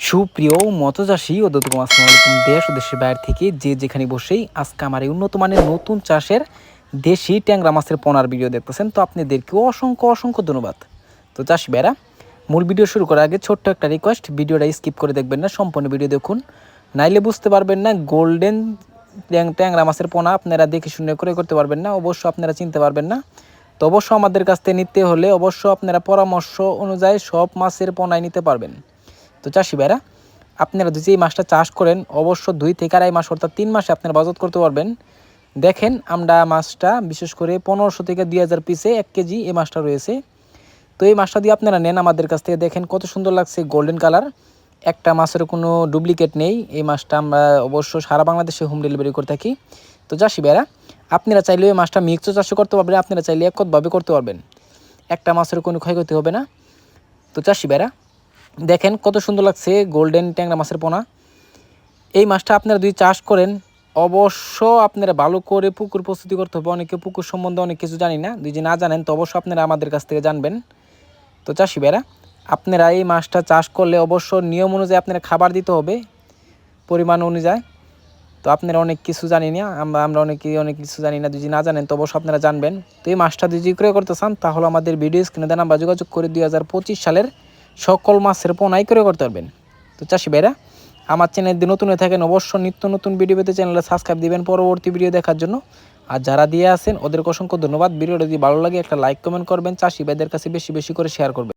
সুপ্রিয় মৎস্যচাষী ও দর্শক আসসালামু আলাইকুম। দেশ ও দেশের বাইরে থেকে যে যেখানে বসেই আজকে আমার এই উন্নত মানের নতুন চাষের দেশি ট্যাংরা মাছের পোনার ভিডিও দেখতেছেন, তো আপনাদেরকেও অসংখ্য অসংখ্য ধন্যবাদ। তো চাষি ভাইরা, মূল ভিডিও শুরু করার আগে ছোট্ট একটা রিকোয়েস্ট, ভিডিওটা স্কিপ করে দেখবেন না, সম্পূর্ণ ভিডিও দেখুন, নাইলে বুঝতে পারবেন না। গোল্ডেন ট্যাংরা মাছের পোনা আপনারা দেখে শুনে করে করতে পারবেন না, অবশ্য আপনারা চিনতে পারবেন না। তো অবশ্য আমাদের কাছ থেকে নিতে হলে অবশ্য আপনারা পরামর্শ অনুযায়ী সব মাছের পোনায় নিতে পারবেন। তো চাষি ভাইরা, আপনারা যদি এই মাছটা চাষ করেন অবশ্য 2 থেকে 2.5 মাস অর্থাৎ 3 মাসে আপনারা বাজার করতে পারবেন। দেখেন আমরা মাছটা বিশেষ করে 1500 থেকে 2000 পিসে 1 কেজি এই মাছটা রয়েছে। তো এই মাছটা দিয়ে আপনারা নেন আমাদের কাছ থেকে, দেখেন কত সুন্দর লাগছে, গোল্ডেন কালার, একটা মাছের কোনো ডুপ্লিকেট নেই। এই মাছটা আমরা অবশ্য সারা বাংলাদেশে হোম ডেলিভারি করে থাকি। তো চাষি ভাইরা, আপনারা চাইলে এই মাছটা মিক্সও চাষ করতে পারবেন, আপনারা চাইলে এককভাবে করতে পারবেন, একটা মাছের কোনো ক্ষয়ক্ষতি হবে না। তো চাষি ভাইরা দেখেন কত সুন্দর লাগছে গোল্ডেন ট্যাংরা মাছের পোনা। এই মাছটা আপনারা যদি চাষ করেন অবশ্য আপনারা ভালো করে পুকুর প্রস্তুতি করতে হবে। অনেকে পুকুর সম্বন্ধে অনেক কিছু জানি না, যদি না জানেন তো অবশ্যই আপনারা আমাদের কাছ থেকে জানবেন। তো চাষি ভাইরা, আপনারা এই মাছটা চাষ করলে অবশ্য নিয়ম অনুযায়ী আপনারা খাবার দিতে হবে পরিমাণ অনুযায়ী। তো আপনারা অনেক কিছু জানি না, আমরা অনেক কিছু জানি না, যদি না জানেন তো অবশ্যই আপনারা জানবেন। তো এই মাছটা যদি ক্রয় করতে চান তাহলে আমাদের ভিডিও স্ক্রিনে দেন আমরা যোগাযোগ করে 2025 সালের সকল মাছের পোনাই ক্রয় করতে পারবেন। তো চাষি ভাইরা, আমার চ্যানেল দিয়ে নতুন হয়ে থাকেন অবশ্যই নিত্য নতুন ভিডিও পেতে চ্যানেলে সাবস্ক্রাইব দিবেন পরবর্তী ভিডিও দেখার জন্য। আর যারা দিয়ে আছেন ওদেরকে অসংখ্য ধন্যবাদ। ভিডিওটা যদি ভালো লাগে একটা লাইক কমেন্ট করবেন, চাষি ভাইদের কাছে বেশি বেশি করে শেয়ার করবেন।